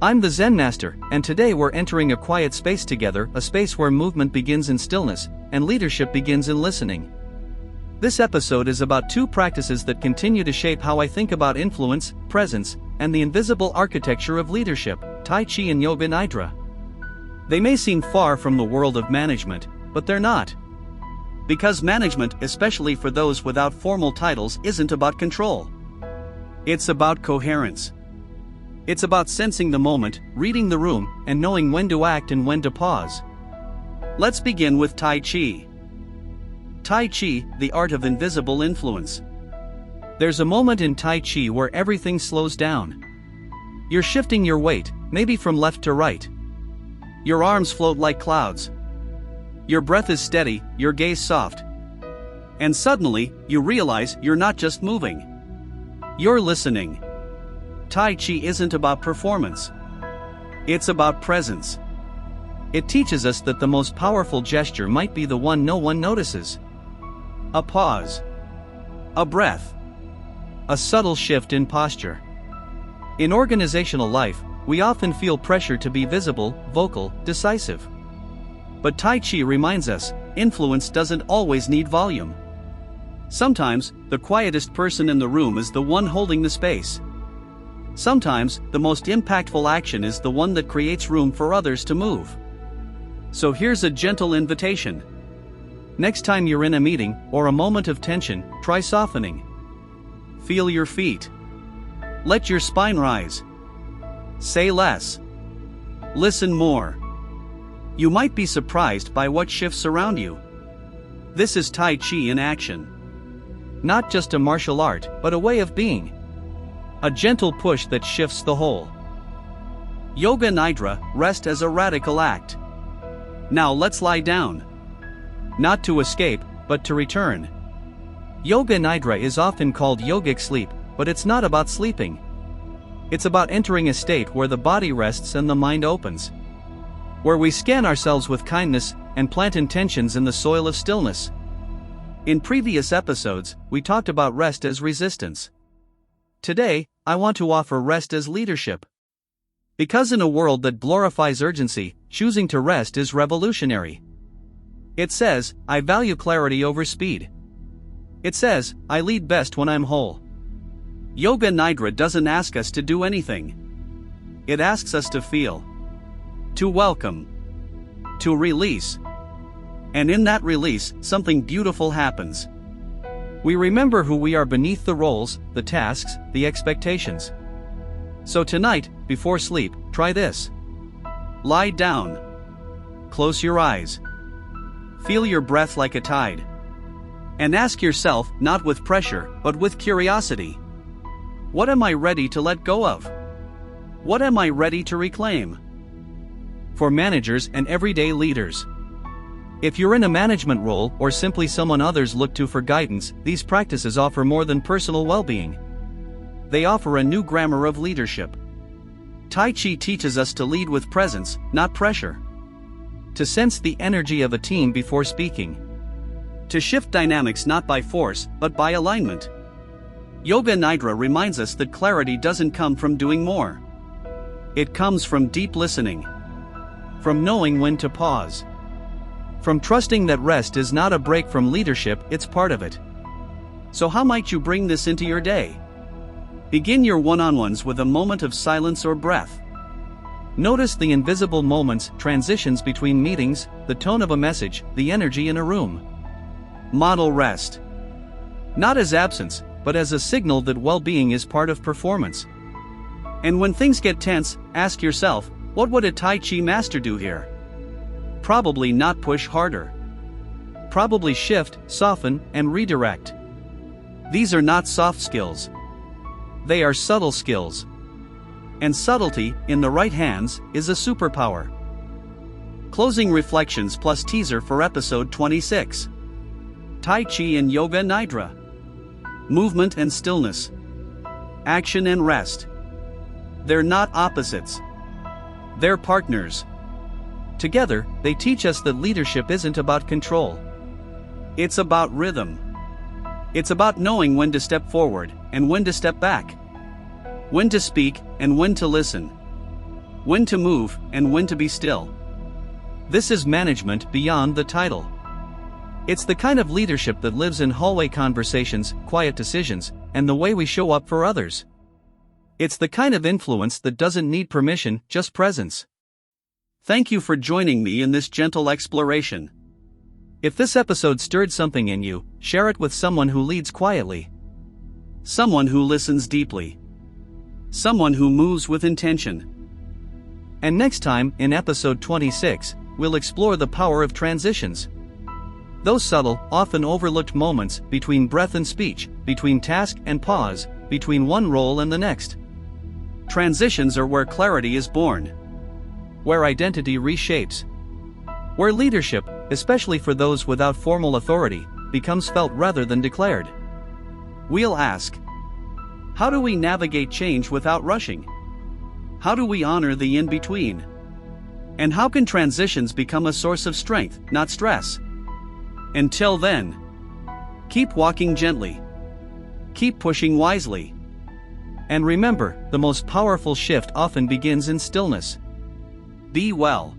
I'm the Zen Master, and today we're entering a quiet space together, a space where movement begins in stillness, and leadership begins in listening. This episode is about two practices that continue to shape how I think about influence, presence, and the invisible architecture of leadership, Tai Chi and Yoga Nidra. They may seem far from the world of management, but they're not. Because management, especially for those without formal titles, isn't about control. It's about coherence. It's about sensing the moment, reading the room, and knowing when to act and when to pause. Let's begin with Tai Chi. Tai Chi, the art of invisible influence. There's a moment in Tai Chi where everything slows down. You're shifting your weight, maybe from left to right. Your arms float like clouds. Your breath is steady, your gaze soft. And suddenly, you realize you're not just moving. You're listening. Tai Chi isn't about performance. It's about presence. It teaches us that the most powerful gesture might be the one no one notices. A pause. A breath. A subtle shift in posture. In organizational life, we often feel pressure to be visible, vocal, decisive. But Tai Chi reminds us, influence doesn't always need volume. Sometimes, the quietest person in the room is the one holding the space. Sometimes, the most impactful action is the one that creates room for others to move. So here's a gentle invitation. Next time you're in a meeting, or a moment of tension, try softening. Feel your feet. Let your spine rise. Say less. Listen more. You might be surprised by what shifts around you. This is Tai Chi in action. Not just a martial art, but a way of being. A gentle push that shifts the whole. Yoga Nidra, rest as a radical act. Now let's lie down. Not to escape, but to return. Yoga Nidra is often called yogic sleep, but it's not about sleeping. It's about entering a state where the body rests and the mind opens. Where we scan ourselves with kindness and plant intentions in the soil of stillness. In previous episodes, we talked about rest as resistance. Today, I want to offer rest as leadership. Because in a world that glorifies urgency, choosing to rest is revolutionary. It says, I value clarity over speed. It says, I lead best when I'm whole. Yoga Nidra doesn't ask us to do anything. It asks us to feel. To welcome. To release. And in that release, something beautiful happens. We remember who we are beneath the roles, the tasks, the expectations. So tonight, before sleep, try this. Lie down. Close your eyes. Feel your breath like a tide. And ask yourself, not with pressure, but with curiosity. What am I ready to let go of? What am I ready to reclaim? For managers and everyday leaders. If you're in a management role or simply someone others look to for guidance, these practices offer more than personal well-being. They offer a new grammar of leadership. Tai Chi teaches us to lead with presence, not pressure. To sense the energy of a team before speaking. To shift dynamics not by force, but by alignment. Yoga Nidra reminds us that clarity doesn't come from doing more. It comes from deep listening. From knowing when to pause. From trusting that rest is not a break from leadership, it's part of it. So how might you bring this into your day? Begin your one-on-ones with a moment of silence or breath. Notice the invisible moments, transitions between meetings, the tone of a message, the energy in a room. Model rest. Not as absence, but as a signal that well-being is part of performance. And when things get tense, ask yourself, what would a Tai Chi master do here? Probably not push harder. Probably shift, soften, and redirect. These are not soft skills. They are subtle skills. And subtlety, in the right hands, is a superpower. Closing reflections plus teaser for episode 26. Tai Chi and Yoga Nidra. Movement and stillness. Action and rest. They're not opposites. They're partners. Together, they teach us that leadership isn't about control. It's about rhythm. It's about knowing when to step forward and when to step back. When to speak and when to listen. when to move, and when to be still. This is management beyond the title. It's the kind of leadership that lives in hallway conversations, quiet decisions, and the way we show up for others. It's the kind of influence that doesn't need permission, just presence. Thank you for joining me in this gentle exploration. If this episode stirred something in you, share it with someone who leads quietly. Someone who listens deeply. Someone who moves with intention. And next time, in episode 26, we'll explore the power of transitions. Those subtle, often overlooked moments between breath and speech, between task and pause, between one role and the next. Transitions are where clarity is born. Where identity reshapes. Where leadership, especially for those without formal authority, becomes felt rather than declared. We'll ask, how do we navigate change without rushing? How do we honor the in-between? And how can transitions become a source of strength, not stress? Until then, keep walking gently. Keep pushing wisely. And remember, the most powerful shift often begins in stillness. Be well.